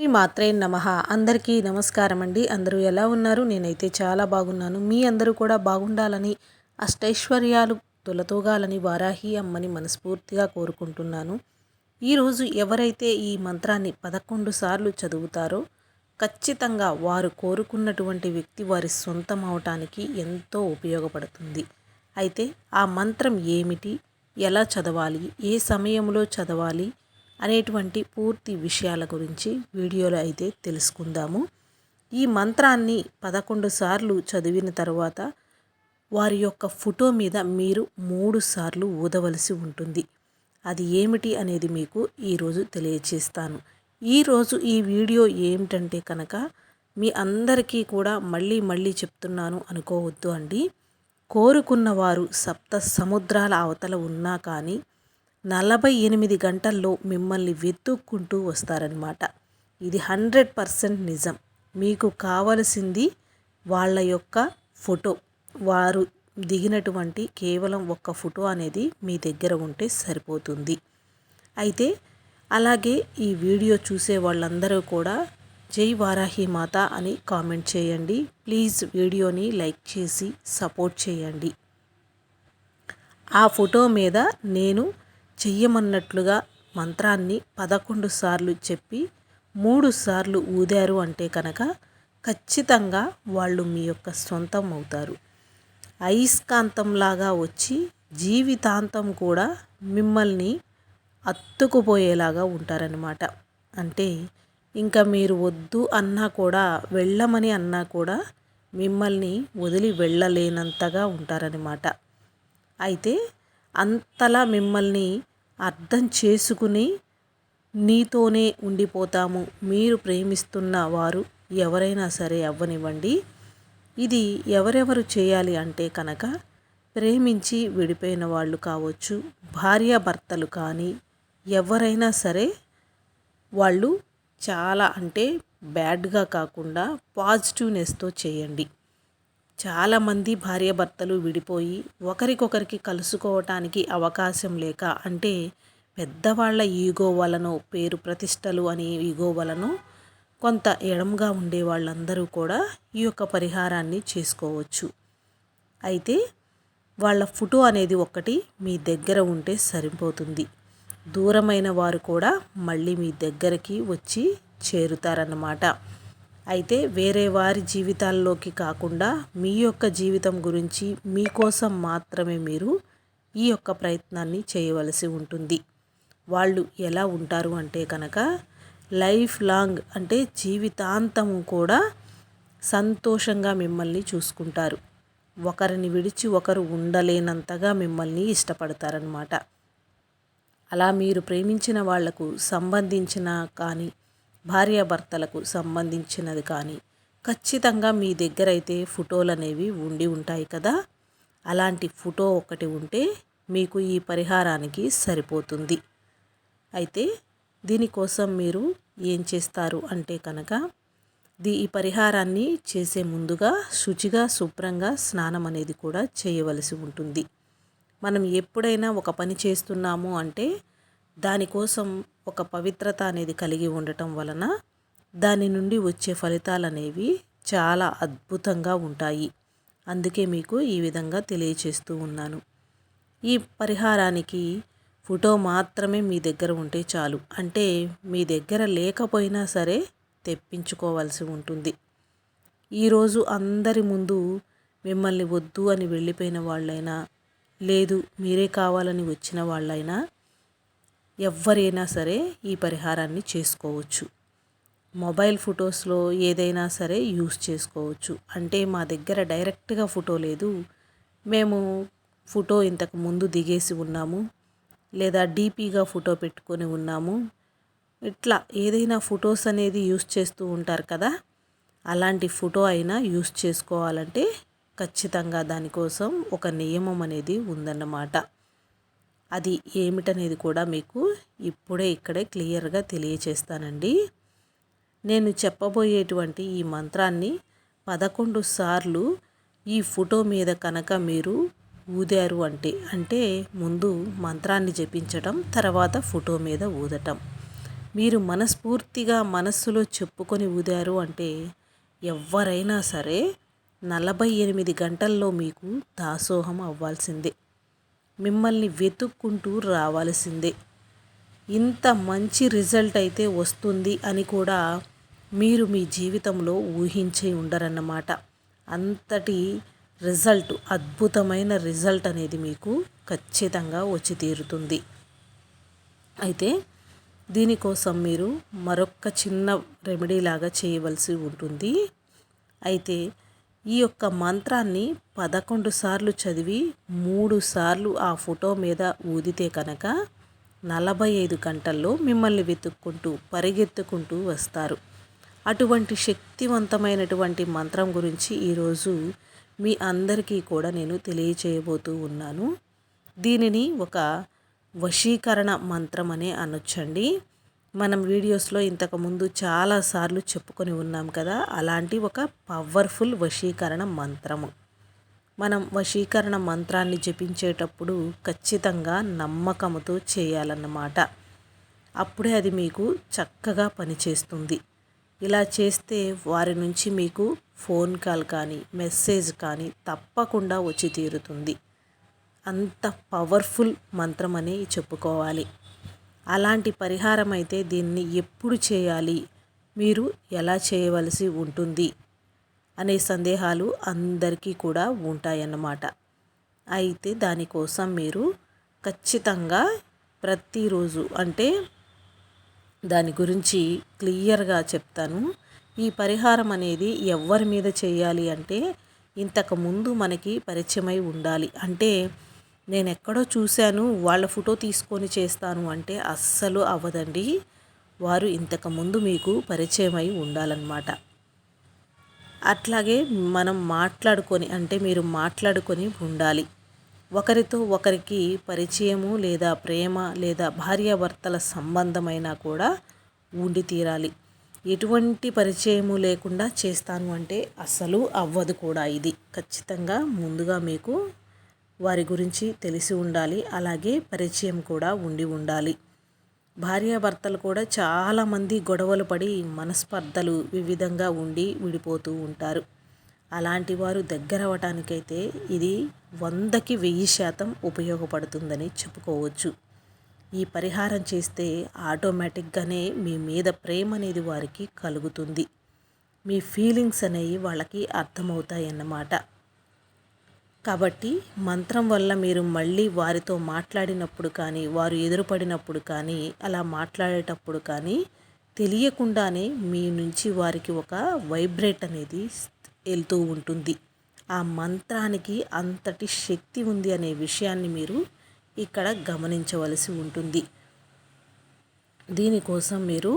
శ్రీ మాత్రే నమః. అందరికీ నమస్కారం అండి. అందరూ ఎలా ఉన్నారు? నేనైతే చాలా బాగున్నాను. మీ అందరూ కూడా బాగుండాలని, అష్టైశ్వర్యాలు తొలతూగాలని వారాహి అమ్మని మనస్ఫూర్తిగా కోరుకుంటున్నాను. ఈరోజు ఎవరైతే ఈ మంత్రాన్ని 11 సార్లు చదువుతారో ఖచ్చితంగా వారు కోరుకున్నటువంటి వ్యక్తి వారి సొంతం అవటానికి ఎంతో ఉపయోగపడుతుంది. అయితే ఆ మంత్రం ఏమిటి, ఎలా చదవాలి, ఏ సమయంలో చదవాలి అనేటువంటి పూర్తి విషయాల గురించి వీడియోలో అయితే తెలుసుకుందాము. ఈ మంత్రాన్ని 11 సార్లు చదివిన తర్వాత వారి యొక్క ఫోటో మీద మీరు 3 సార్లు ఊదవలసి ఉంటుంది. అది ఏమిటి అనేది మీకు ఈరోజు తెలియచేస్తాను. ఈరోజు ఈ వీడియో ఏమిటంటే కనుక మీ అందరికీ కూడా మళ్ళీ చెప్తున్నాను అనుకోవద్దు అండి. కోరుకున్న వారు సప్త సముద్రాల అవతల ఉన్నా కానీ 48 గంటల్లో మిమ్మల్ని వెతుక్కుంటూ వస్తారనమాట. ఇది 100% నిజం. మీకు కావలసింది వాళ్ళ యొక్క ఫోటో, వారు దిగినటువంటి కేవలం ఒక్క ఫోటో అనేది మీ దగ్గర ఉంటే సరిపోతుంది. అయితే అలాగే ఈ వీడియో చూసే వాళ్ళందరూ కూడా జై వారాహి మాత అని కామెంట్ చేయండి. ప్లీజ్ వీడియోని లైక్ చేసి సపోర్ట్ చేయండి. ఆ ఫోటో మీద నేను చెయ్యమన్నట్లుగా మంత్రాన్ని 11 సార్లు చెప్పి 3 సార్లు ఊదారు అంటే కనుక ఖచ్చితంగా వాళ్ళు మీ యొక్క సొంతం అవుతారు. అయస్కాంతంలాగా వచ్చి జీవితాంతం కూడా మిమ్మల్ని అత్తుకుపోయేలాగా ఉంటారనమాట. అంటే ఇంకా మీరు వద్దు అన్నా కూడా, వెళ్ళమని అన్నా కూడా మిమ్మల్ని వదిలి వెళ్ళలేనంతగా ఉంటారనమాట. అయితే అంతలా మిమ్మల్ని అర్థం చేసుకుని నీతోనే ఉండిపోతాము, మీరు ప్రేమిస్తున్న వారు ఎవరైనా సరే అవ్వనివ్వండి. ఇది ఎవరెవరు చేయాలి అంటే కనుక ప్రేమించి విడిపోయిన వాళ్ళు కావచ్చు, భార్యాభర్తలు కానీ ఎవరైనా సరే వాళ్ళు చాలా అంటే బ్యాడ్గా కాకుండా పాజిటివ్నెస్తో చేయండి. చాలామంది భార్యాభర్తలు విడిపోయి ఒకరికొకరికి కలుసుకోవటానికి అవకాశం లేక, అంటే పెద్దవాళ్ళ ఈగో వలనో, పేరు ప్రతిష్టలు అనే ఈగో వలనో కొంత ఎడంగా ఉండే వాళ్ళందరూ కూడా ఈ యొక్క పరిహారాన్ని చేసుకోవచ్చు. అయితే వాళ్ళ ఫోటో అనేది ఒక్కటి మీ దగ్గర ఉంటే సరిపోతుంది. దూరమైన వారు కూడా మళ్ళీ మీ దగ్గరికి వచ్చి చేరుతారన్నమాట. అయితే వేరే వారి జీవితాల్లోకి కాకుండా మీ యొక్క జీవితం గురించి మీకోసం మాత్రమే మీరు ఈ యొక్క ప్రయత్నాన్ని చేయవలసి ఉంటుంది. వాళ్ళు ఎలా ఉంటారు అంటే కనుక లైఫ్ లాంగ్, అంటే జీవితాంతము కూడా సంతోషంగా మిమ్మల్ని చూసుకుంటారు. ఒకరిని విడిచి ఒకరు ఉండలేనంతగా మిమ్మల్ని ఇష్టపడతారనమాట. అలా మీరు ప్రేమించిన వాళ్లకు సంబంధించిన కానీ, భార్యాభర్తలకు సంబంధించినది కానీ ఖచ్చితంగా మీ దగ్గర అయితే ఫోటోలు అనేవి ఉండి ఉంటాయి కదా. అలాంటి ఫోటో ఒకటి ఉంటే మీకు ఈ పరిహారానికి సరిపోతుంది. అయితే దీనికోసం మీరు ఏం చేస్తారు అంటే కనుక ఈ పరిహారాన్ని చేసే ముందుగా శుచిగా శుభ్రంగా స్నానం అనేది కూడా చేయవలసి ఉంటుంది. మనం ఎప్పుడైనా ఒక పని చేస్తున్నాము అంటే దానికోసం ఒక పవిత్రత అనేది కలిగి ఉండటం వలన దాని నుండి వచ్చే ఫలితాలు అనేవి చాలా అద్భుతంగా ఉంటాయి. అందుకే మీకు ఈ విధంగా తెలియచేస్తూ ఉన్నాను. ఈ పరిహారానికి ఫోటో మాత్రమే మీ దగ్గర ఉంటే చాలు. అంటే మీ దగ్గర లేకపోయినా సరే తెప్పించుకోవాల్సి ఉంటుంది. ఈరోజు అందరి ముందు మిమ్మల్ని వద్దు అని వెళ్ళిపోయిన వాళ్ళైనా, లేదు మీరే కావాలని వచ్చిన వాళ్ళైనా, ఎవరైనా సరే ఈ పరిహారాన్ని చేసుకోవచ్చు. మొబైల్ ఫొటోస్లో ఏదైనా సరే యూస్ చేసుకోవచ్చు. అంటే మా దగ్గర డైరెక్ట్గా ఫోటో లేదు, మేము ఫోటో ఇంతకు ముందు దిగేసి ఉన్నాము, లేదా డీపీగా ఫోటో పెట్టుకొని ఉన్నాము, ఇట్లా ఏదైనా ఫొటోస్ అనేది యూస్ చేస్తూ ఉంటారు కదా. అలాంటి ఫోటో అయినా యూస్ చేసుకోవాలంటే ఖచ్చితంగా దానికోసం ఒక నియమం అనేది ఉందన్నమాట. అది ఏమిటనేది కూడా మీకు ఇక్కడే క్లియర్గా తెలియచేస్తానండి. నేను చెప్పబోయేటువంటి ఈ మంత్రాన్ని 11 సార్లు ఈ ఫోటో మీద కనుక మీరు ఊదారు అంటే ముందు మంత్రాన్ని జపించటం, తర్వాత ఫోటో మీద ఊదటం. మీరు మనస్ఫూర్తిగా మనస్సులో చెప్పుకొని ఊదారు అంటే ఎవరైనా సరే 48 గంటల్లో మీకు దాసోహం అవ్వాల్సిందే, మిమ్మల్ని వెతుక్కుంటూ రావాల్సిందే. ఇంత మంచి రిజల్ట్ అయితే వస్తుంది అని కూడా మీరు మీ జీవితంలో ఊహించి ఉండరన్నమాట. అంతటి రిజల్ట్, అద్భుతమైన రిజల్ట్ అనేది మీకు ఖచ్చితంగా వచ్చి తీరుతుంది. అయితే దీనికోసం మీరు మరొక చిన్న రెమెడీ లాగా చేయవలసి ఉంటుంది. అయితే ఈ యొక్క మంత్రాన్ని 11 సార్లు చదివి 3 సార్లు ఆ ఫోటో మీద ఊదితే కనుక 45 గంటల్లో మిమ్మల్ని వెతుక్కుంటూ పరిగెత్తుకుంటూ వస్తారు. అటువంటి శక్తివంతమైనటువంటి మంత్రం గురించి ఈరోజు మీ అందరికీ కూడా నేను తెలియచేయబోతూ ఉన్నాను. దీనిని ఒక వశీకరణ మంత్రం అనే అనొచ్చండి. మనం వీడియోస్లో ఇంతకుముందు చాలాసార్లు చెప్పుకొని ఉన్నాం కదా, అలాంటి ఒక పవర్ఫుల్ వశీకరణ మంత్రము. మనం వశీకరణ మంత్రాన్ని జపించేటప్పుడు ఖచ్చితంగా నమ్మకంతో చేయాలన్నమాట. అప్పుడే అది మీకు చక్కగా పనిచేస్తుంది. ఇలా చేస్తే వారి నుంచి మీకు ఫోన్ కాల్ కానీ మెసేజ్ కానీ తప్పకుండా వచ్చి తీరుతుంది. అంత పవర్ఫుల్ మంత్రం అని చెప్పుకోవాలి. అలాంటి పరిహారం అయితే దీన్ని ఎప్పుడు చేయాలి, మీరు ఎలా చేయవలసి ఉంటుంది అనే సందేహాలు అందరికీ కూడా ఉంటాయన్నమాట. అయితే దానికోసం మీరు ఖచ్చితంగా ప్రతిరోజు అంటే దాని గురించి క్లియర్గా చెప్తాను. ఈ పరిహారం అనేది ఎవరి మీద చేయాలి అంటే ఇంతకుముందు మనకి పరిచయమై ఉండాలి. అంటే నేను ఎక్కడో చూశాను వాళ్ళ ఫోటో తీసుకొని చేస్తాను అంటే అస్సలు అవ్వదండి. వారు ఇంతకుముందు మీకు పరిచయమై ఉండాలన్నమాట. అట్లాగే మనం మాట్లాడుకొని అంటే మీరు మాట్లాడుకొని ఉండాలి. ఒకరితో ఒకరికి పరిచయము లేదా ప్రేమ లేదా భార్యాభర్తల సంబంధమైనా కూడా ఉండి తీరాలి. ఎటువంటి పరిచయము లేకుండా చేస్తాను అంటే అసలు అవ్వదు కూడా. ఇది ఖచ్చితంగా ముందుగా మీకు వారి గురించి తెలిసి ఉండాలి, అలాగే పరిచయం కూడా ఉండి ఉండాలి. భార్యాభర్తలు కూడా చాలామంది గొడవలు పడి మనస్పర్ధలు వివిధంగా ఉండి విడిపోతూ ఉంటారు. అలాంటి వారు దగ్గర అవ్వటానికైతే ఇది 100కి 1000% ఉపయోగపడుతుందని చెప్పుకోవచ్చు. ఈ పరిహారం చేస్తే ఆటోమేటిక్గానే మీ మీద ప్రేమ అనేది వారికి కలుగుతుంది. మీ ఫీలింగ్స్ అనేవి వాళ్ళకి అర్థమవుతాయన్నమాట. కాబట్టి మంత్రం వల్ల మీరు మళ్ళీ వారితో మాట్లాడినప్పుడు కానీ వారు ఎదురుపడినప్పుడు కానీ అలా మాట్లాడేటప్పుడు కానీ తెలియకుండానే మీ నుంచి వారికి ఒక వైబ్రేట్ అనేది వెళ్తూ ఉంటుంది. ఆ మంత్రానికి అంతటి శక్తి ఉంది అనే విషయాన్ని మీరు ఇక్కడ గమనించవలసి ఉంటుంది. దీనికోసం మీరు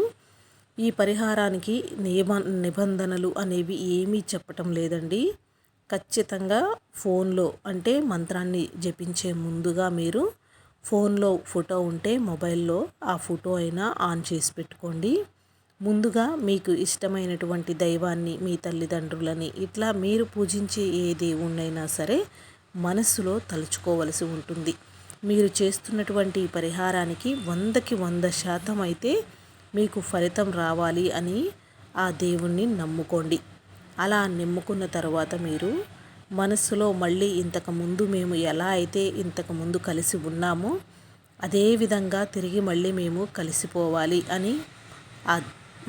ఈ పరిహారానికి నిబంధనలు అనేవి ఏమీ చెప్పటం లేదండి. ఖచ్చితంగా ఫోన్లో అంటే మంత్రాన్ని జపించే ముందుగా మీరు ఫోన్లో ఫోటో ఉంటే మొబైల్లో ఆ ఫోటో అయినా ఆన్ చేసి పెట్టుకోండి. ముందుగా మీకు ఇష్టమైనటువంటి దైవాన్ని, మీ తల్లిదండ్రులని, ఇట్లా మీరు పూజించే ఏ దేవుణ్ణైనా సరే మనస్సులో తలుచుకోవలసి ఉంటుంది. మీరు చేస్తున్నటువంటి పరిహారానికి 100కి 100% అయితే మీకు ఫలితం రావాలి అని ఆ దేవుణ్ణి నమ్ముకోండి. అలా నమ్ముకున్న తర్వాత మీరు మనస్సులో మళ్ళీ ఇంతకుముందు మేము ఎలా అయితే ఇంతకుముందు కలిసి ఉన్నామో అదే విధంగా తిరిగి మళ్ళీ మేము కలిసిపోవాలి అని ఆ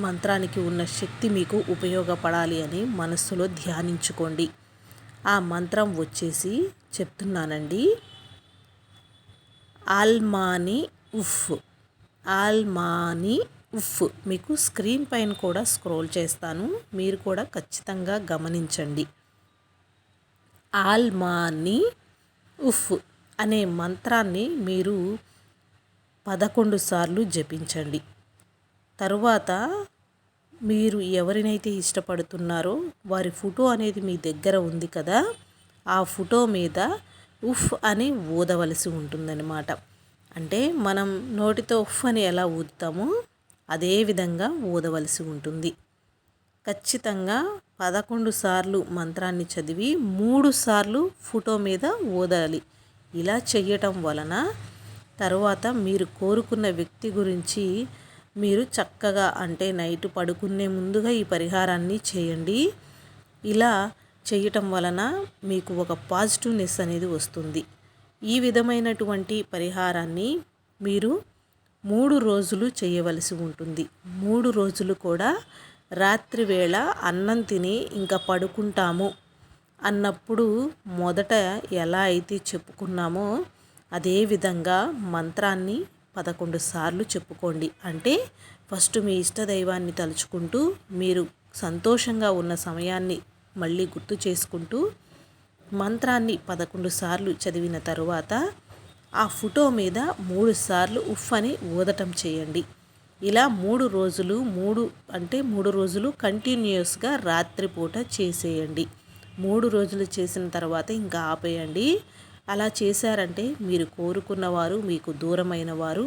మంత్రానికి ఉన్న శక్తి మీకు ఉపయోగపడాలి అని మనస్సులో ధ్యానించుకోండి. ఆ మంత్రం వచ్చేసి చెప్తున్నానండి. ఆల్మాని ఉఫ్. ఆల్మాని ఉఫ్. మీకు స్క్రీన్ పైన కూడా స్క్రోల్ చేస్తాను, మీరు కూడా ఖచ్చితంగా గమనించండి. ఆల్మాని ఉఫ్ అనే మంత్రాన్ని మీరు 11 సార్లు జపించండి. తరువాత మీరు ఎవరినైతే ఇష్టపడుతున్నారో వారి ఫోటో అనేది మీ దగ్గర ఉంది కదా, ఆ ఫోటో మీద ఉఫ్ అని ఊదవలసి ఉంటుందన్నమాట. అంటే మనం నోటితో ఉఫ్ అని ఎలా ఊదుతామో అదే విధంగా ఊదవలసి ఉంటుంది. ఖచ్చితంగా 11 సార్లు మంత్రాన్ని చదివి 3 సార్లు ఫోటో మీద ఊదాలి. ఇలా చెయ్యటం వలన తర్వాత మీరు కోరుకున్న వ్యక్తి గురించి మీరు చక్కగా అంటే నైట్ పడుకునే ముందుగా ఈ పరిహారాన్ని చేయండి. ఇలా చేయటం వలన మీకు ఒక పాజిటివ్నెస్ అనేది వస్తుంది. ఈ విధమైనటువంటి పరిహారాన్ని మీరు 3 రోజులు చేయవలసి ఉంటుంది. 3 రోజులు కూడా రాత్రి వేళ అన్నం తిని ఇంకా పడుకుంటాము అన్నప్పుడు మొదట ఎలా అయితే చెప్పుకున్నామో అదే విధంగా మంత్రాన్ని 11 సార్లు చెప్పుకోండి. అంటే ఫస్ట్ మీ ఇష్టదైవాన్ని తలుచుకుంటూ మీరు సంతోషంగా ఉన్న సమయాన్ని మళ్ళీ గుర్తు చేసుకుంటూ మంత్రాన్ని 11 సార్లు చదివిన తరువాత ఆ ఫోటో మీద 3 సార్లు ఉఫ్ అని ఊదటం చేయండి. ఇలా 3 రోజులు కంటిన్యూస్గా రాత్రిపూట చేసేయండి. 3 రోజులు చేసిన తర్వాత ఇంకా ఆపేయండి. అలా చేశారంటే మీరు కోరుకున్నవారు మీకు దూరమైన వారు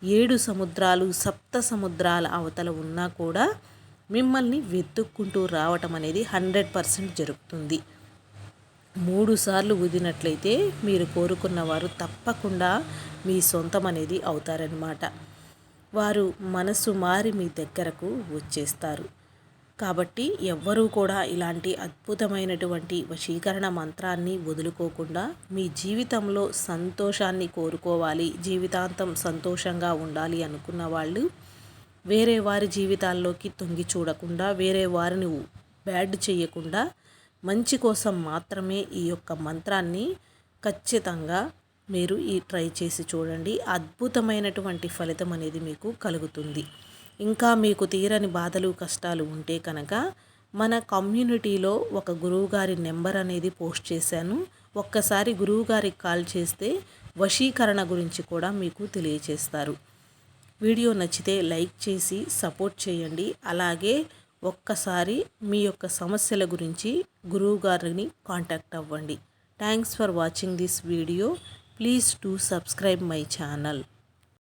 7 సముద్రాలు 7 సముద్రాల అవతల ఉన్నా కూడా మిమ్మల్ని వెతుక్కుంటూ రావటం అనేది 100% జరుగుతుంది. 3 సార్లు ఊదినట్లయితే మీరు కోరుకున్నవారు తప్పకుండా మీ సొంతం అనేది అవుతారనమాట. వారు మనసు మారి మీ దగ్గరకు వచ్చేస్తారు. కాబట్టి ఎవ్వరూ కూడా ఇలాంటి అద్భుతమైనటువంటి వశీకరణ మంత్రాన్ని వదులుకోకుండా మీ జీవితంలో సంతోషాన్ని కోరుకోవాలి, జీవితాంతం సంతోషంగా ఉండాలి అనుకున్న వాళ్ళు వేరే వారి జీవితాల్లోకి తొంగి చూడకుండా, వేరే వారిని బ్యాడ్ చేయకుండా మంచి కోసం మాత్రమే ఈ యొక్క మంత్రాన్ని ఖచ్చితంగా మీరు ట్రై చేసి చూడండి. అద్భుతమైనటువంటి ఫలితం అనేది మీకు కలుగుతుంది. ఇంకా మీకు తీరని బాధలు కష్టాలు ఉంటే కనుక మన కమ్యూనిటీలో ఒక గురువుగారి నెంబర్ అనేది పోస్ట్ చేశాను. ఒక్కసారి గురువుగారికి కాల్ చేస్తే వశీకరణ గురించి కూడా మీకు తెలియచేస్తారు. వీడియో నచ్చితే లైక్ చేసి సపోర్ట్ చేయండి. అలాగే ఒక్కసారి మీ యొక్క సమస్యల గురించి గురువుగారిని కాంటాక్ట్ అవ్వండి. Thanks for watching this video. Please do subscribe my channel.